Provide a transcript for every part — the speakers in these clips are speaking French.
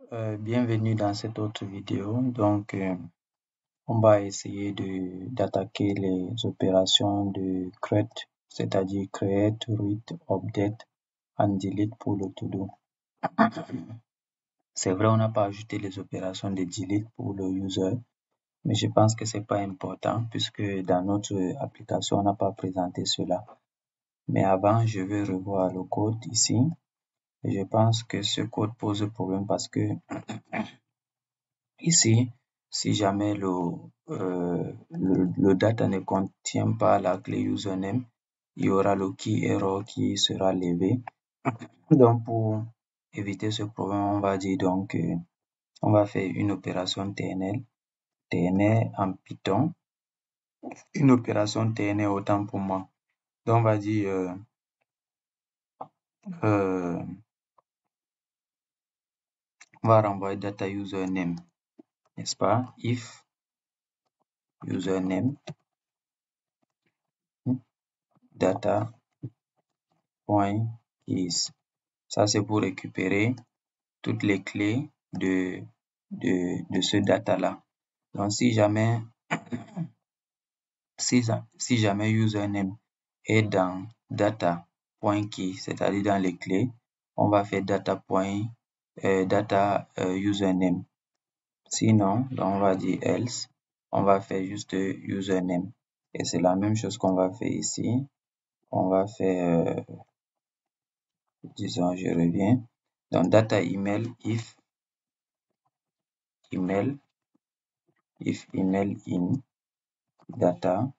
Bienvenue dans cette autre vidéo. On va essayer d'attaquer les opérations de create, c'est-à-dire create, read, update and delete pour le to-do. C'est vrai, on n'a pas ajouté les opérations de delete pour le user, mais je pense que c'est pas important puisque dans notre application, on n'a pas présenté cela. Mais avant, je vais revoir le code ici. Et je pense que ce code pose problème parce que ici, si jamais le data ne contient pas la clé username, il y aura le key error qui sera levé. Donc, pour éviter ce problème, on va dire on va faire une opération TNL en Python, une opération TNL autant pour moi. Donc, on va dire, on va renvoyer data username, n'est-ce pas? If username data.keys. Ça, c'est pour récupérer toutes les clés de ce data-là. Donc, si jamais username est dans data.key, c'est-à-dire dans les clés, on va faire data username. Sinon, donc on va dire else, on va faire juste username. Et c'est la même chose qu'on va faire ici. On va faire, disons, je reviens. Donc, data email, if email in data.keys.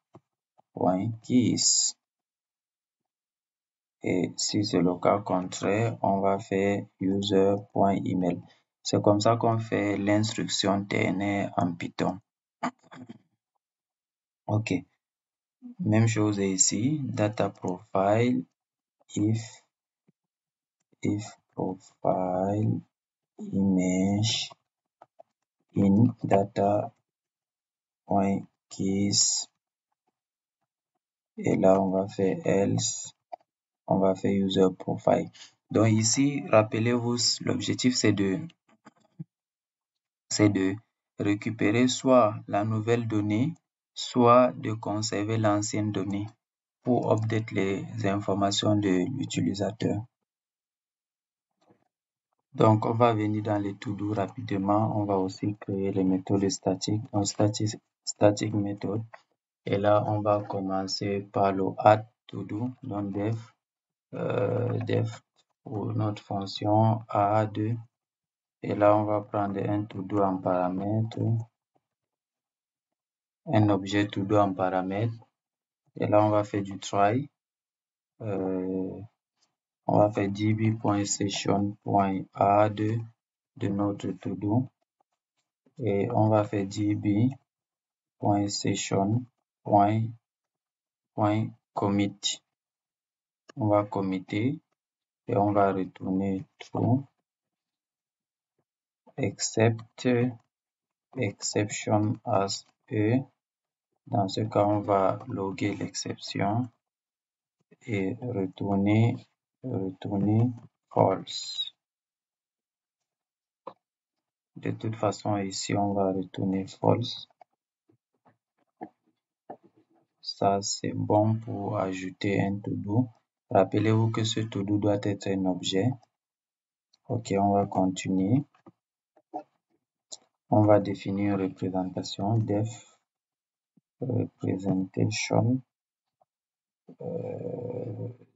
Et si c'est le cas contraire, on va faire user.email. C'est comme ça qu'on fait l'instruction TNR en Python. Ok. Même chose ici, data profile, if profile image in data.keys. Et là, on va faire else, on va faire user profile. Donc ici, rappelez-vous, l'objectif c'est de récupérer soit la nouvelle donnée, soit de conserver l'ancienne donnée pour update les informations de l'utilisateur. Donc, on va venir dans les to-do rapidement. On va aussi créer les méthodes statiques, static method. Et là, on va commencer par le add to-do, donc def pour notre fonction add. Et là, on va prendre un to-do en paramètre, un objet to-do en paramètre. Et là, on va faire du try. On va faire db.session.add de notre to-do. Et on va faire db.session.commit. On va committer et on va retourner true except exception as e. Dans ce cas, on va loguer l'exception et retourner false. De toute façon, ici, on va retourner false. Ça, c'est bon pour ajouter un to-do. Rappelez-vous que ce to-do doit être un objet. Ok, on va continuer. On va définir une représentation def representation,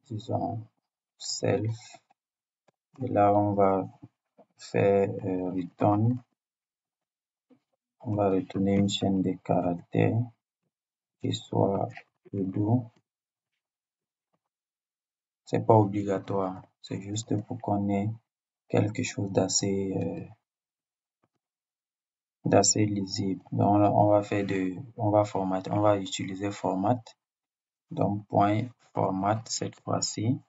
disons self. Et là, on va faire return. On va retourner une chaîne de caractères qui soit to-do. C'est pas obligatoire, c'est juste pour qu'on ait quelque chose d'assez lisible. Donc on va faire on va utiliser format. Donc point format cette fois-ci.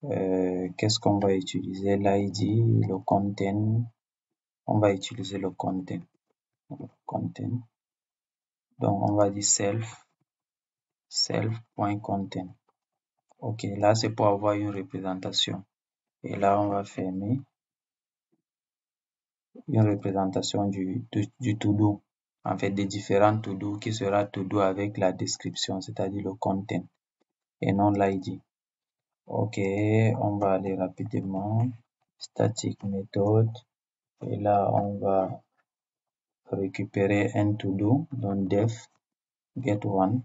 Qu'est-ce qu'on va utiliser? L'ID, le content. On va utiliser le content. Donc on va dire self.content. Ok, là c'est pour avoir une représentation. Et là on va fermer. une représentation du to-do, en fait des différents to-do qui sera to-do avec la description, c'est-à-dire le content et non l'ID. Ok, on va aller rapidement. Static méthode. Et là, on va récupérer un to-do, donc def get one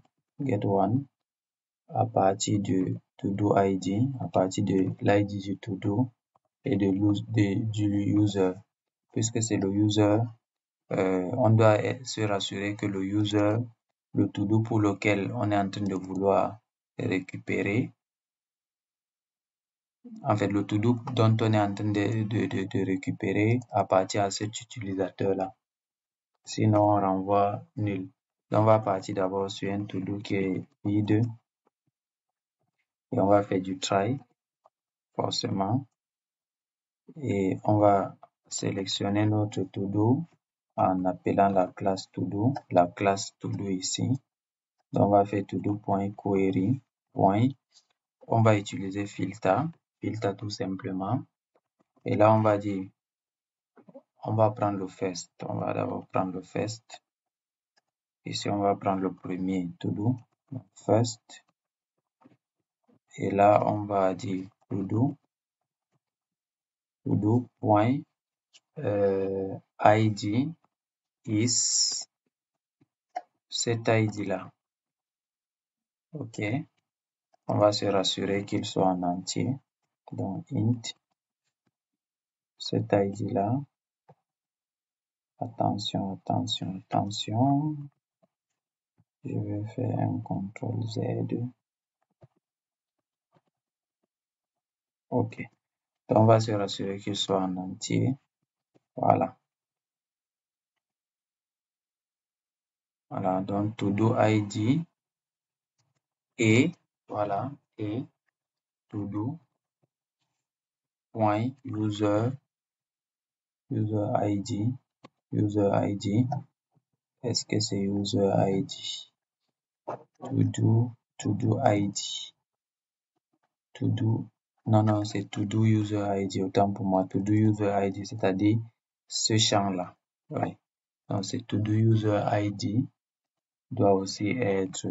à partir du to-do ID, à partir de l'ID du to-do et du user. Puisque c'est le user, on doit se rassurer que le user, le to-do pour lequel on est en train de vouloir récupérer, en fait, le to-do dont on est en train de récupérer appartient à cet utilisateur-là. Sinon, on renvoie nul. Donc, on va partir d'abord sur un to-do qui est vide et on va faire du try, forcément. Et on va sélectionner notre to-do en appelant la classe to-do, la classe to-do ici. Donc, on va faire to-do.query. On va utiliser filter tout simplement. Et là, on va dire, on va prendre le first. On va d'abord prendre le first. Ici, on va prendre le premier to-do, first. Et là, on va dire to-do point id is cet id là. Ok. On va se rassurer qu'il soit en entier. Donc, int cet id là. Attention, attention, attention. Je vais faire un CTRL Z. Ok. Donc, on va se rassurer qu'il soit en entier. Voilà. Voilà. Donc, to-do ID et voilà. Et to-do point user ID. Est-ce que c'est user ID? To-do ID. Non, c'est to-do user ID, autant pour moi. To-do user ID, c'est-à-dire ce champ-là. Ouais. Donc, c'est to-do user ID doit aussi être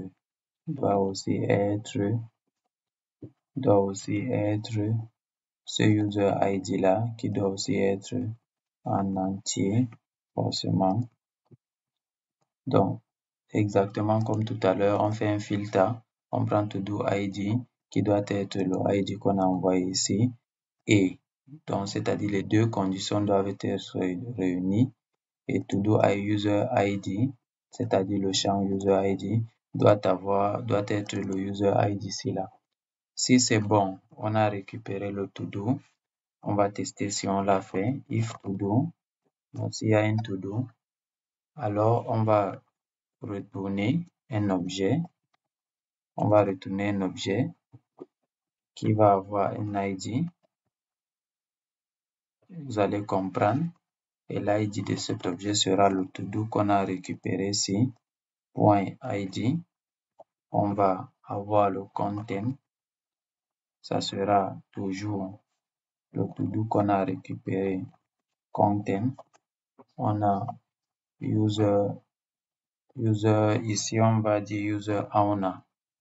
ce user ID là qui doit aussi être en entier, forcément. Donc, exactement comme tout à l'heure, on fait un filtre, on prend to-do ID qui doit être le ID qu'on a envoyé ici et donc c'est-à-dire les deux conditions doivent être réunies et to-do user ID, c'est-à-dire le champ user ID doit être le user ID ici là. Si c'est bon, on a récupéré le to-do, on va tester si on l'a fait. If to-do, donc s'il y a un to-do, alors on va retourner un objet. On va retourner un objet qui va avoir un ID. Vous allez comprendre. Et l'ID de cet objet sera le to-do qu'on a récupéré ici. Point ID. On va avoir le content. Ça sera toujours le to-do qu'on a récupéré. Content. On a user ici, on va dire user owner,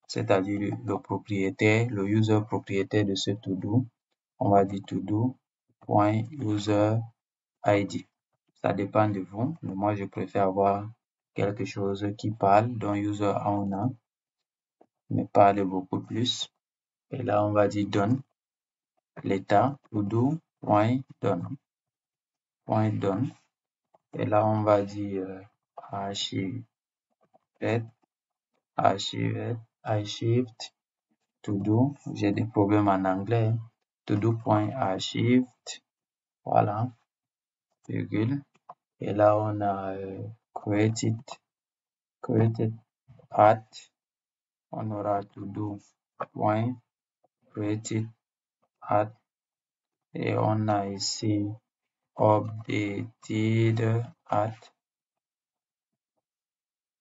c'est-à-dire le propriétaire, le user propriétaire de ce to-do. On va dire to-do.user ID. Ça dépend de vous, mais moi je préfère avoir quelque chose qui parle, dont user owner, mais parle beaucoup plus. Et là, on va dire done, l'état, to-do.done. Et là, on va dire archived, to-do. J'ai des problèmes en anglais. To-do.archived. Voilà. Virgule. Et là, on a created at. On aura to-do.created at. Et on a ici updated at.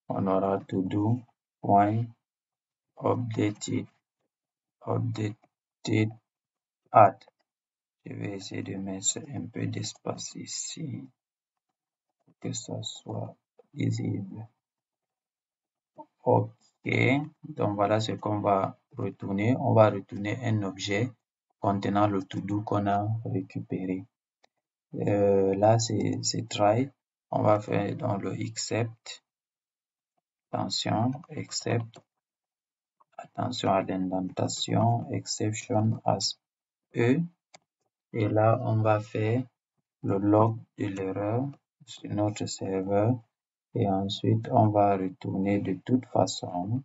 On aura to-do.updated at. Je vais essayer de mettre un peu d'espace ici. que ça soit visible. Ok, donc voilà ce qu'on va retourner. On va retourner un objet contenant le to-do qu'on a récupéré. Là, c'est try. On va faire dans le except. Attention, except. Attention à l'indentation. Exception as E. Et là, on va faire le log de l'erreur sur notre serveur. Et ensuite, on va retourner de toute façon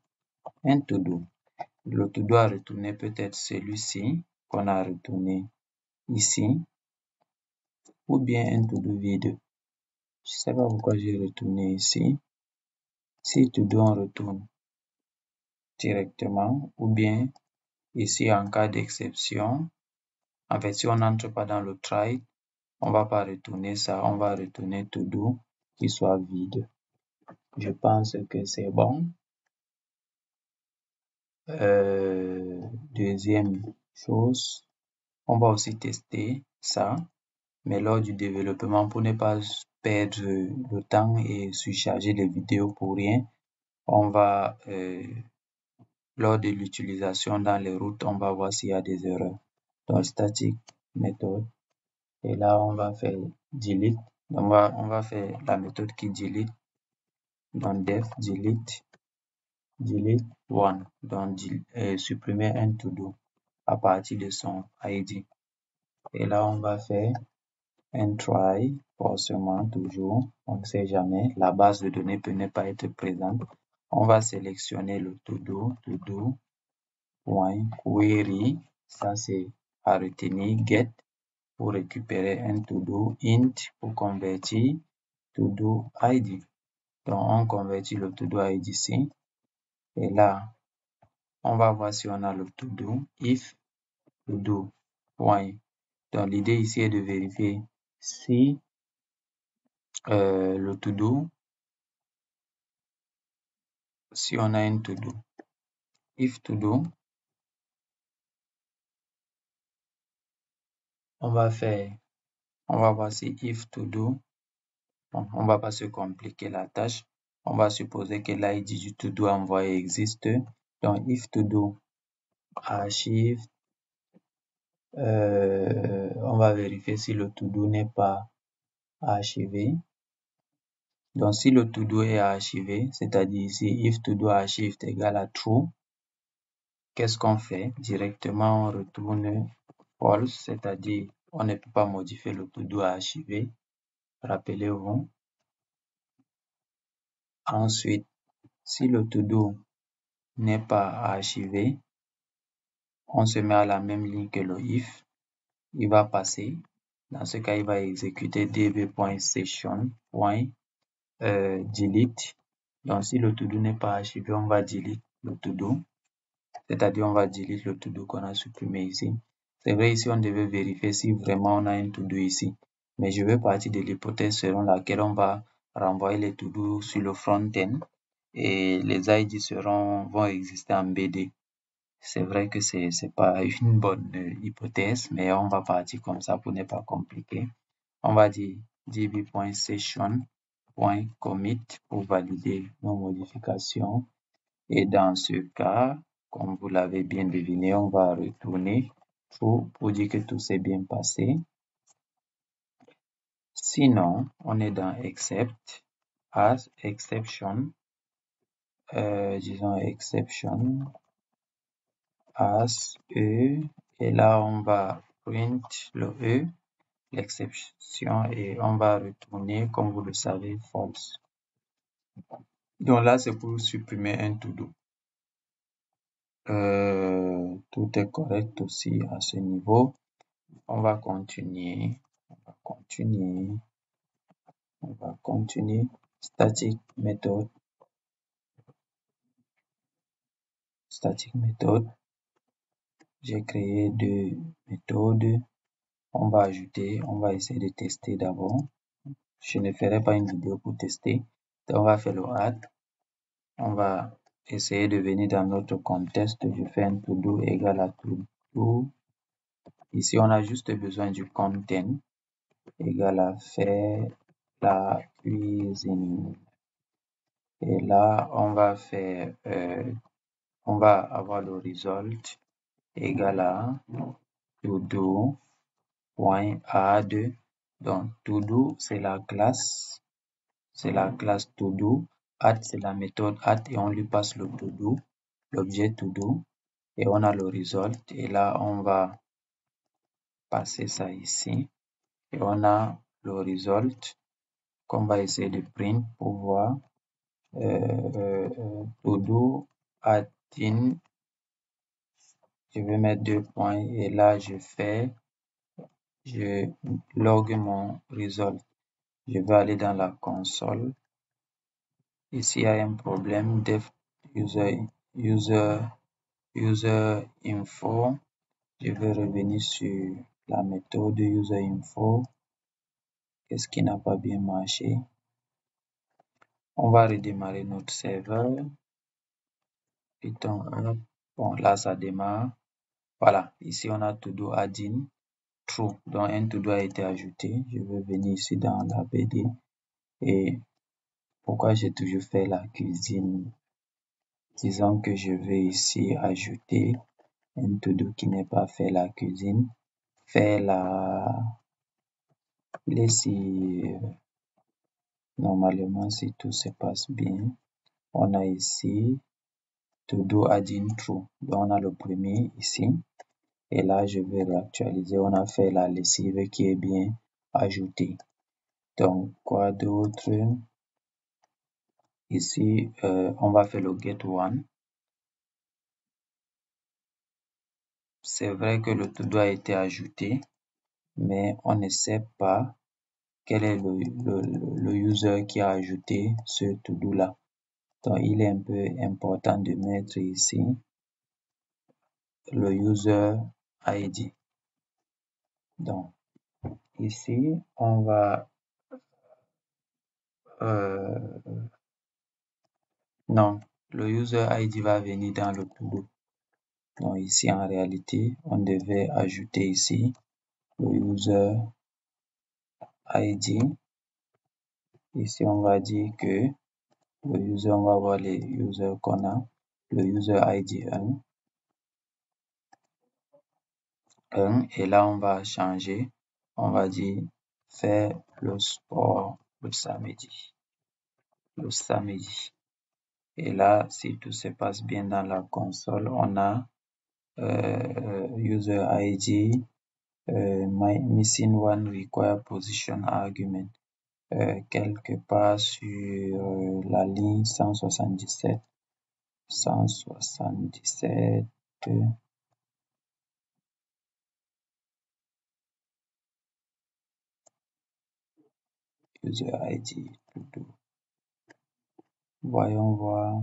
un to-do. Le to-do à retourner peut être celui-ci qu'on a retourné ici, ou bien un to-do vide. Je sais pas pourquoi j'ai retourné ici. Si to-do on retourne directement, ou bien ici en cas d'exception. En fait, si on n'entre pas dans le try, on va pas retourner ça, on va retourner to-do qui soit vide. Je pense que c'est bon. Deuxième chose, on va aussi tester ça, mais lors du développement, pour ne pas perdre le temps et surcharger les vidéos pour rien, on va, lors de l'utilisation dans les routes, on va voir s'il y a des erreurs. Donc, static méthode, et là, on va faire delete. On va faire la méthode qui delete. Donc, def delete one, donc supprimer un to-do à partir de son ID. Et là, on va faire un try, forcément, toujours, on ne sait jamais, la base de données peut ne pas être présente. On va sélectionner le to-do, query, ça c'est à retenir, get, pour récupérer un to-do, int, pour convertir to-do ID. Donc, on convertit le to-do ID ici, et là, on va voir si on a le to-do, if to-do, point. Donc, l'idée ici est de vérifier si le to-do, si on a un to-do. If to-do, on va voir si if to-do, bon, on va pas se compliquer la tâche. On va supposer que l'ID du to-do envoyé existe. Donc, if to-do archive, on va vérifier si le to-do n'est pas archivé. Donc, si le to-do est archivé, c'est-à-dire ici, if to-do archive est égal à true, qu'est-ce qu'on fait? Directement, on retourne false, c'est-à-dire, on ne peut pas modifier le to-do archivé. Rappelez-vous. Ensuite, si le to-do n'est pas archivé, on se met à la même ligne que le if. Il va passer. Dans ce cas, il va exécuter db.session.delete. Donc, si le to-do n'est pas archivé, on va delete le to-do. C'est-à-dire, on va delete le to-do qu'on a supprimé ici. C'est vrai, ici, on devait vérifier si vraiment on a un to-do ici. Mais je vais partir de l'hypothèse selon laquelle on va renvoyer les to-do sur le front-end et les ID vont exister en BD. C'est vrai que c'est pas une bonne hypothèse, mais on va partir comme ça pour ne pas compliquer. On va dire db.session.commit pour valider nos modifications. Et dans ce cas, comme vous l'avez bien deviné, on va retourner true pour dire que tout s'est bien passé. Sinon, on est dans except, as, exception, disons exception, as, E, et là on va print le E, l'exception, et on va retourner, comme vous le savez, false. Donc là, c'est pour supprimer un to-do. Tout est correct aussi à ce niveau. On va continuer. Static méthode. J'ai créé deux méthodes. On va essayer de tester d'abord. Je ne ferai pas une vidéo pour tester. Donc, on va faire le add. On va essayer de venir dans notre contexte. Je fais un to-do égal à to-do. Ici, on a juste besoin du content égal à faire la cuisine. Et là, on va faire, on va avoir le result égal à todo.add. Donc, todo, c'est la classe todo. Add, c'est la méthode add et on lui passe le todo, l'objet todo. Et on a le result. Et là, on va passer ça ici. Et on a le result qu'on va essayer de print pour voir. Todo add in. Je vais mettre 2 points et là, je log mon result. Je vais aller dans la console. Ici, il y a un problème. Def user info. Je vais revenir sur la méthode user info. Qu'est-ce qui n'a pas bien marché? On va redémarrer notre serveur. Python app. Bon, là, ça démarre. Voilà. Ici, on a todo add-in true. Donc, un todo a été ajouté. Je vais venir ici dans la BD. Et pourquoi j'ai toujours fait la cuisine? Disons que je vais ici ajouter un todo qui n'est pas fait la cuisine. Faire la... Laissez... Normalement, si tout se passe bien, on a ici todo add-in true. Donc, on a le premier ici. Et là, je vais réactualiser. On a fait la lessive qui est bien ajoutée. Donc, quoi d'autre? Ici, on va faire le get one. C'est vrai que le todo a été ajouté, mais on ne sait pas quel est le user qui a ajouté ce todo là. Donc, il est un peu important de mettre ici le user ID. Donc, ici, on va... non, le user ID va venir dans le todo. Donc, ici, en réalité, on devait ajouter ici le user ID. Ici, on va dire que le user, on va voir les users qu'on a. Le user ID 1. Et là, on va changer. On va dire faire le sport le samedi. Le samedi. Et là, si tout se passe bien dans la console, on a user ID missing one require position argument. Quelque part sur la ligne 177. 177. User ID. Voyons voir.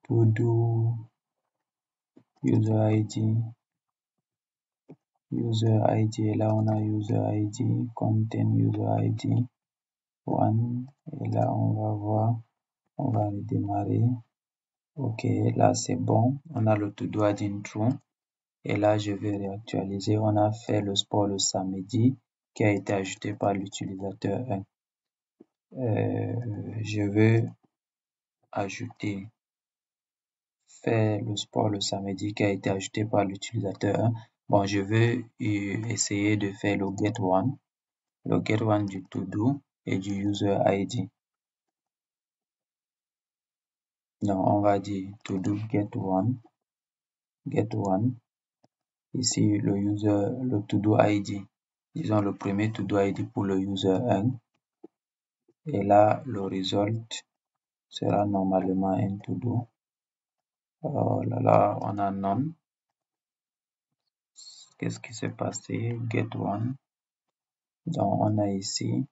todo user ID. User ID. Et là, on a user ID. Content user ID. 1. Et là, on va voir. On va redémarrer. Ok, là, c'est bon. On a le todo add-in true. Et là, je vais réactualiser. On a fait le sport le samedi qui a été ajouté par l'utilisateur 1. Je veux ajouter faire le sport le samedi qui a été ajouté par l'utilisateur 1. Bon, je veux essayer de faire le get one du todo et du user ID. Donc, on va dire todo get one. Ici, le todo ID. Disons le premier todo ID pour le user 1. Et là, le result sera normalement un todo. Oh là là, on a none. Qu'est-ce qui s'est passé? Get one. Donc, on a ici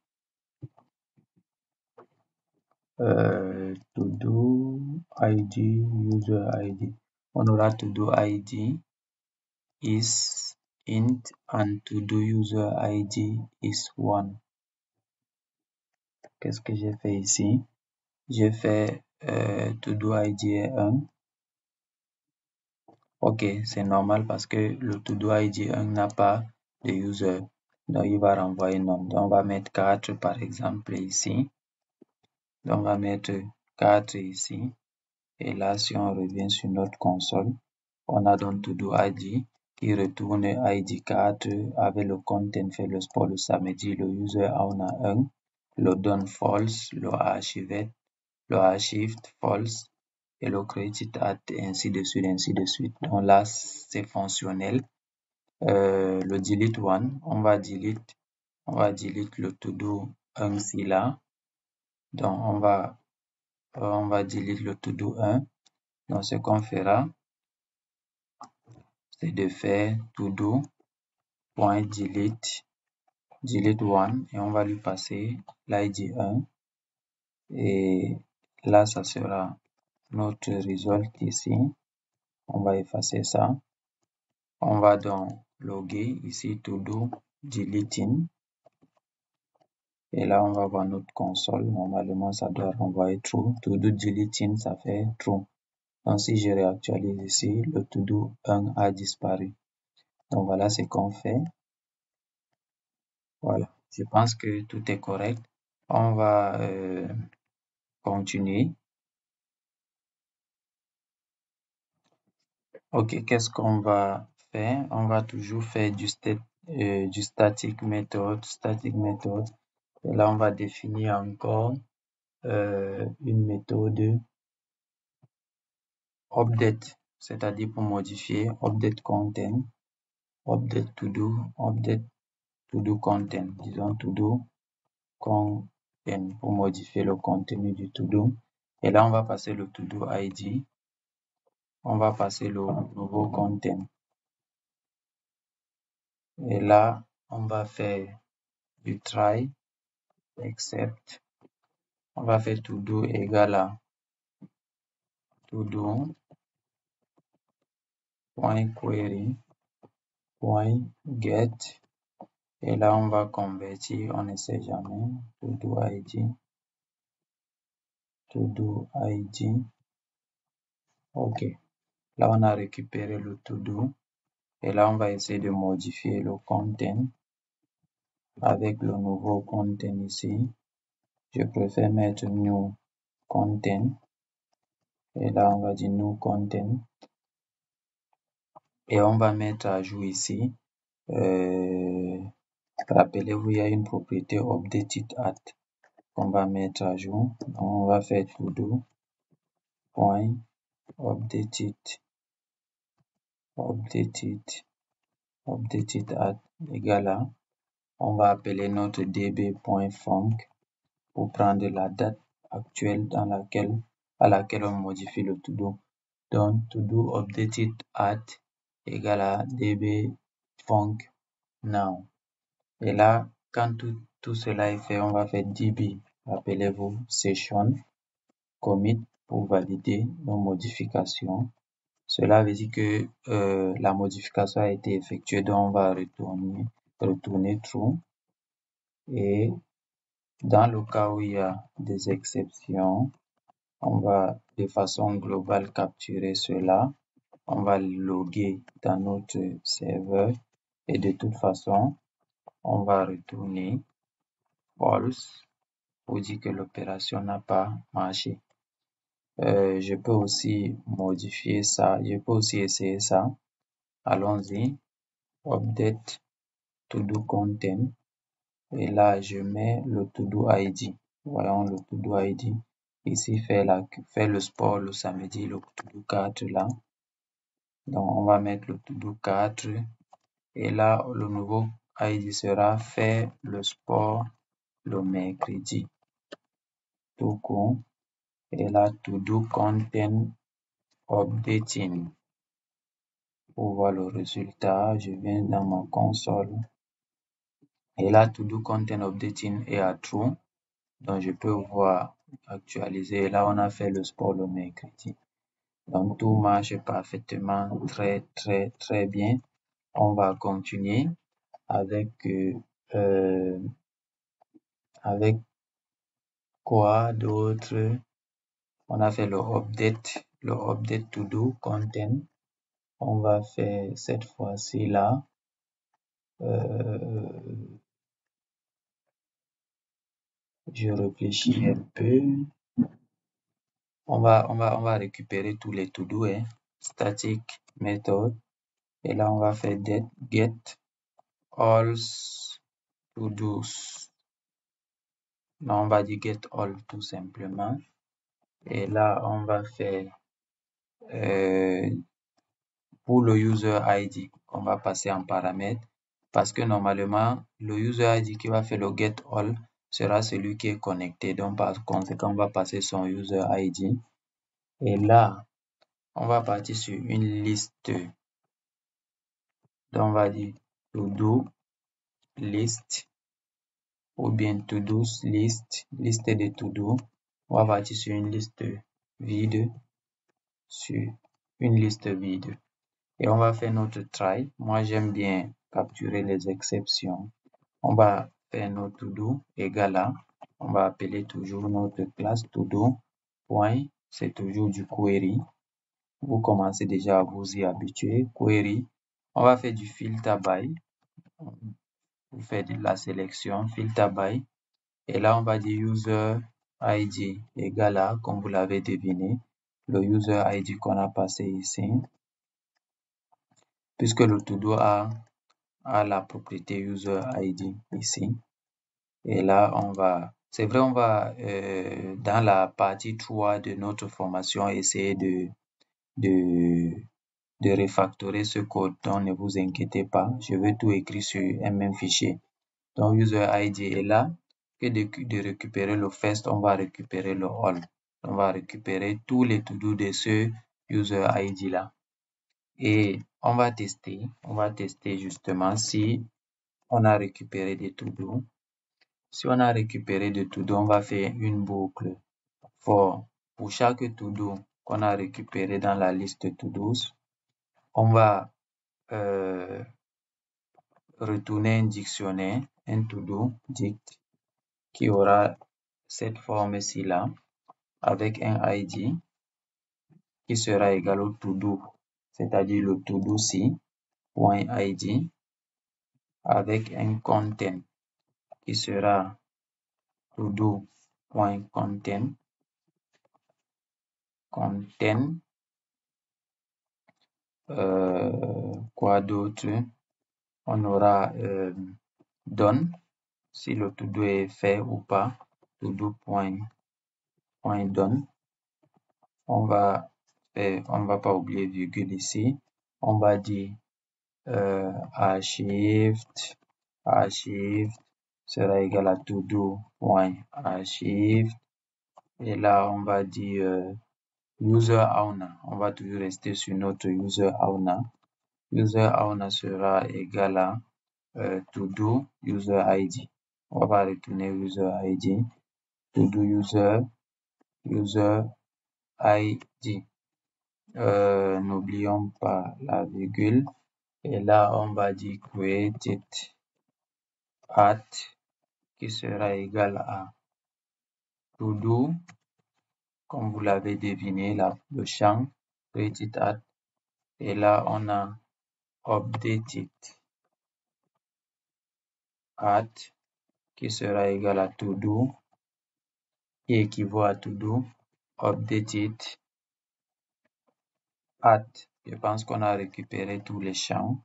todo ID, user ID. On aura todo ID is int and todo user ID is 1. Qu'est-ce que j'ai fait ici? J'ai fait todo ID est 1. Ok, c'est normal parce que le todo ID 1 n'a pas de user. Donc, il va renvoyer none. Donc, on va mettre 4 par exemple ici. Donc, on va mettre 4 ici. Et là, si on revient sur notre console, on a donc todo ID qui retourne ID 4 avec le content fait le sport le samedi. Le user on a 1, le done false, le archive false et le created at ainsi de suite, ainsi de suite. Donc là, c'est fonctionnel. Le delete one, on va delete le todo 1 ici là. Donc on va delete le todo 1. Donc ce qu'on fera, c'est de faire todo.delete one et on va lui passer l'id 1 et là ça sera notre result ici. On va effacer ça. On va donc loguer ici todo deleting et là on va voir notre console. Normalement ça doit renvoyer true. Todo deleting ça fait true. Donc si je réactualise ici, le todo 1 a disparu. Donc voilà ce qu'on fait. Voilà, je pense que tout est correct. On va continuer. Ok, qu'est-ce qu'on va faire? On va toujours faire du static method. Et là, on va définir encore une méthode update, c'est-à-dire pour modifier update content, update to do content, disons to do content pour modifier le contenu du to do. Et là, on va passer le to do ID. On va passer le nouveau content. Et là, on va faire du try, except. On va faire to do égal à to do point query point get. Et là, on va convertir, on ne sait jamais, to do ID. Ok. Là, on a récupéré le to do. Et là, on va essayer de modifier le content avec le nouveau content ici. Je préfère mettre new content. Et là, on va dire new content. Et on va mettre à jour ici. Rappelez-vous, il y a une propriété updated at qu'on va mettre à jour. Donc, on va faire todo point updated at égal à. On va appeler notre db.func pour prendre la date actuelle à laquelle on modifie le todo. Donc, todo updated at égal à db.func now. Et là, quand tout cela est fait, on va faire db, rappelez-vous, session commit pour valider nos modifications. Cela veut dire que la modification a été effectuée, donc on va retourner true. Et dans le cas où il y a des exceptions, on va de façon globale capturer cela. On va loguer dans notre serveur et de toute façon, on va retourner false pour dire que l'opération n'a pas marché. Je peux aussi modifier ça, je peux aussi essayer ça. Allons-y, update to do content et là je mets le to do ID. Voyons le to do ID. Ici fait le sport le samedi, le to do 4 là. Donc on va mettre le to do 4 et là le nouveau ID sera faire le sport le mercredi. Tout court. Et là to do content updating. Pour voir le résultat, je viens dans ma console. Et là, to do content updating est à true. Donc, je peux voir actualiser. Et là, on a fait le sport le mercredi. Donc, tout marche parfaitement, très bien. On va continuer avec, avec quoi d'autre? On a fait le update to do content. On va faire cette fois-ci là. Je réfléchis un peu. On va récupérer tous les to-do, hein. Static method. Et là, on va faire get all to-dos. Non, on va dire get all tout simplement. Et là, on va faire pour le user ID, on va passer en paramètre parce que normalement, le user ID qui va faire le get all sera celui qui est connecté. Donc, par conséquent, on va passer son user ID. Et là, on va partir sur une liste. Donc, on va dire to-do list ou bien to-dos list, liste de to-do. On va partir sur une liste vide, sur une liste vide. Et on va faire notre try. Moi, j'aime bien capturer les exceptions. On va faire notre to-do égal à, on va appeler toujours notre classe to-do point, c'est toujours du query. Vous commencez déjà à vous y habituer. Query, on va faire du filter by. Vous faites la sélection filter by. Et là, on va dire user ID égal à, comme vous l'avez deviné, le user ID qu'on a passé ici. Puisque le to-do a la propriété user ID ici. Et là, c'est vrai, on va dans la partie 3 de notre formation essayer de refactorer ce code. Donc, ne vous inquiétez pas, je vais tout écrire sur un même fichier. Donc, user ID est là. Que de récupérer le first, on va récupérer le all. On va récupérer tous les to-do de ce user ID là. Et on va tester justement si on a récupéré des to-do. Si on a récupéré des to-do, on va faire une boucle for pour chaque to-do qu'on a récupéré dans la liste to-dos. On va retourner un dictionnaire, un to-do dict qui aura cette forme-ci là avec un ID qui sera égal au to-do, c'est-à-dire le to-do-ci point ID avec un content qui sera to-do.content quoi d'autre, on aura done si le to-do est fait ou pas, to-do.done. On va pas oublier virgule ici, on va dire archived sera égal à to-do.archived. Et là, on va dire user owner. On va toujours rester sur notre user owner. User owner sera égal à to-do user ID. On va retourner user ID. To-do user ID. N'oublions pas la virgule. Et là, on va dire created at qui sera égal à to-do, comme vous l'avez deviné, là, le champ created at. Et là, on a updated at qui sera égal à to-do, qui équivaut à to-do, updated at. Je pense qu'on a récupéré tous les champs.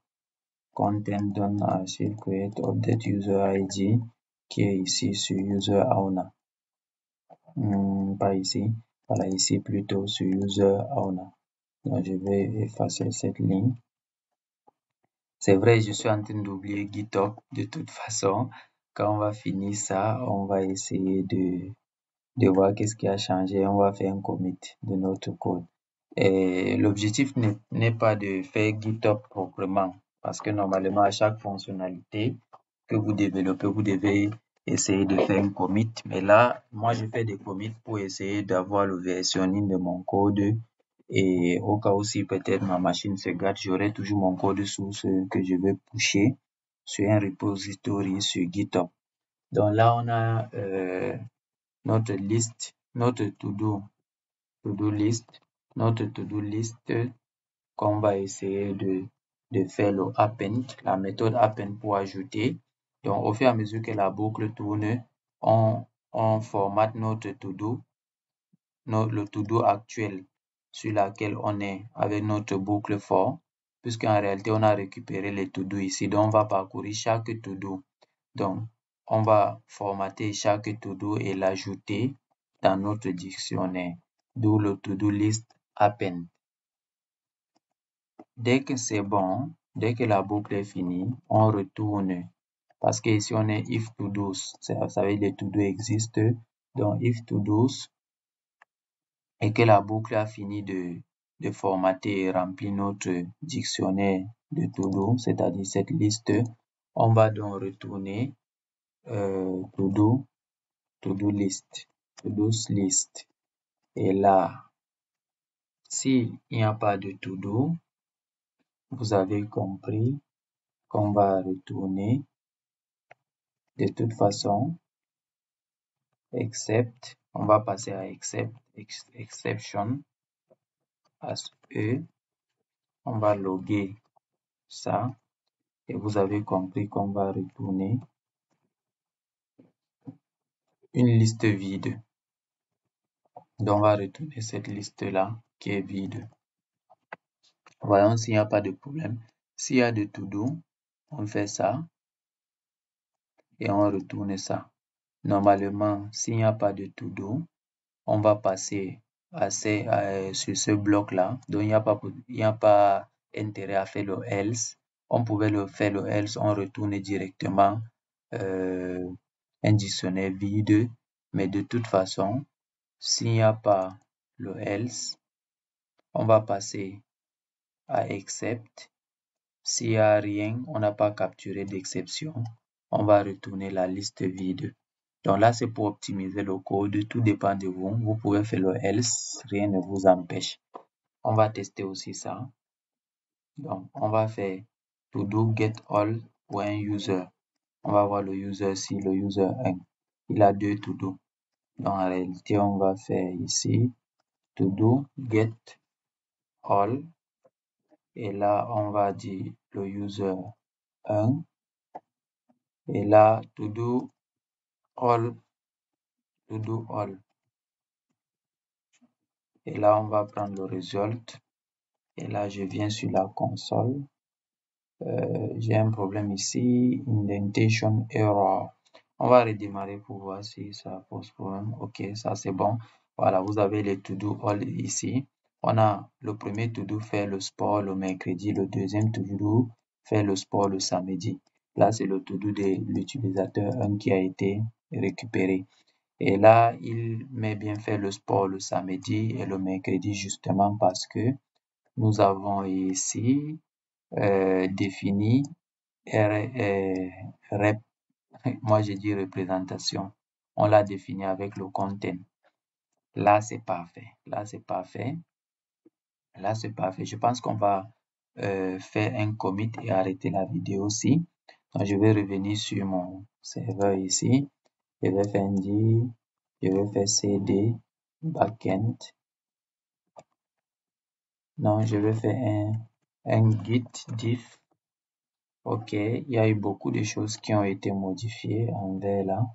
Content done archive create update user ID qui est ici sur user owner. Pas ici, voilà ici plutôt sur user owner. Donc je vais effacer cette ligne. C'est vrai, je suis en train d'oublier GitHub. De toute façon, quand on va finir ça, on va essayer de voir qu'est-ce qui a changé. On va faire un commit de notre code. Et l'objectif n'est pas de faire GitHub proprement, parce que normalement, à chaque fonctionnalité que vous développez, vous devez essayer de faire un commit. Mais là, moi, je fais des commits pour essayer d'avoir le versionning de mon code. Et au cas où si peut-être ma machine se gâte, j'aurai toujours mon code source que je vais pusher sur un repository sur GitHub. Donc là, on a notre liste, notre to-do list, notre to-do list qu'on va essayer de faire le append, la méthode append pour ajouter. Donc, au fur et à mesure que la boucle tourne, on on formate notre to-do, le to-do actuel sur laquelle on est avec notre boucle for, puisqu'en réalité, on a récupéré les to-do ici. Donc, on va parcourir chaque to-do. Donc, on va formater chaque to-do et l'ajouter dans notre dictionnaire, d'où le to-do list append. Dès que c'est bon, dès que la boucle est finie, on retourne. Parce que ici, on est if to-dos. Vous savez, les to-do existent. Donc, if to-dos, et que la boucle a fini de formater et remplir notre dictionnaire de to-do, c'est-à-dire cette liste, on va donc retourner to-do list, to-dos list. Et là, s'il n'y a pas de to-do, vous avez compris qu'on va retourner de toute façon, except, on va passer à exception, as E, on va loguer ça, et vous avez compris qu'on va retourner une liste vide. Donc, on va retourner cette liste-là qui est vide. Voyons s'il n'y a pas de problème. S'il y a de to-do, on fait ça et on retourne ça. Normalement, s'il n'y a pas de to-do, on va passer sur ce bloc-là. Donc, il n'y a pas intérêt à faire le else. On pouvait faire le else, on retourne directement un dictionnaire vide. Mais de toute façon, s'il n'y a pas le else, on va passer à except. S'il n'y a rien, on n'a pas capturé d'exception, on va retourner la liste vide. Donc là, c'est pour optimiser le code. Tout dépend de vous. Vous pouvez faire le else, rien ne vous empêche. On va tester aussi ça. Donc, on va faire to-do get all.user. On va voir le user si le user 1. Il a 2 to-do. Donc, en réalité, on va faire ici to-do get all. Et là, on va dire le user 1. Et là, to-do all. Et là, on va prendre le result. Et là, je viens sur la console. J'ai un problème ici. Indentation error. On va redémarrer pour voir si ça pose problème. Ok, ça c'est bon. Voilà, vous avez les to-do all ici. On a le premier to-do faire le sport le mercredi. Le deuxième to-do faire le sport le samedi. Là, c'est le to-do de l'utilisateur 1 qui a été récupéré. Et là, il met bien fait le sport le samedi et le mercredi justement parce que nous avons ici défini moi je dis représentation. On l'a défini avec le content. Là, c'est parfait. Là, c'est parfait. Là, c'est parfait. Je pense qu'on va faire un commit et arrêter la vidéo aussi. Donc, je vais revenir sur mon serveur ici. Je vais faire je vais faire cd backend. Non, je vais faire un git diff. Ok, il y a eu beaucoup de choses qui ont été modifiées en vert là.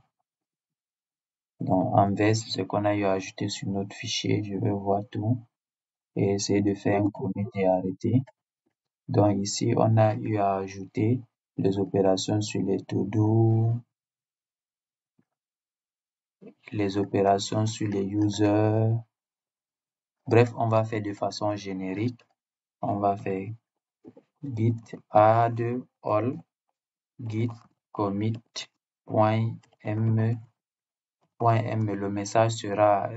Donc, en vert, c'est ce qu'on a eu à ajouter sur notre fichier. Je vais voir tout et essayer de faire un commit et arrêter. Donc, ici, on a eu à ajouter les opérations sur les to-do, les opérations sur les users. Bref, on va faire de façon générique. On va faire git add all git commit .m. Le message sera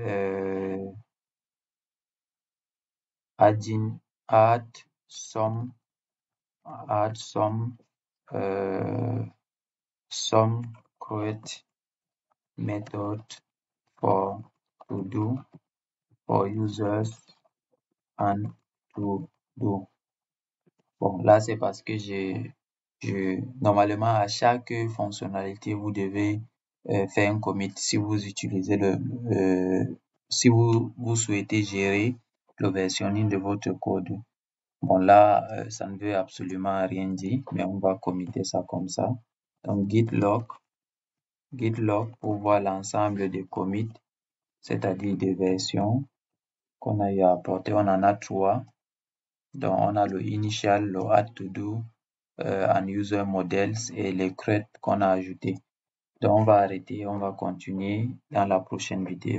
add some create method for to do for users and to do. Bon, là, c'est parce que normalement, à chaque fonctionnalité, vous devez faire un commit si vous utilisez si vous souhaitez gérer le versionning de votre code. Bon, là, ça ne veut absolument rien dire, mais on va committer ça comme ça. Donc, git log git log pour voir l'ensemble des commits, c'est-à-dire des versions qu'on a eu à apporter. On en a 3. Donc, on a le initial, le add to do, and user models et les CRUD qu'on a ajoutés. Donc, on va arrêter, on va continuer dans la prochaine vidéo.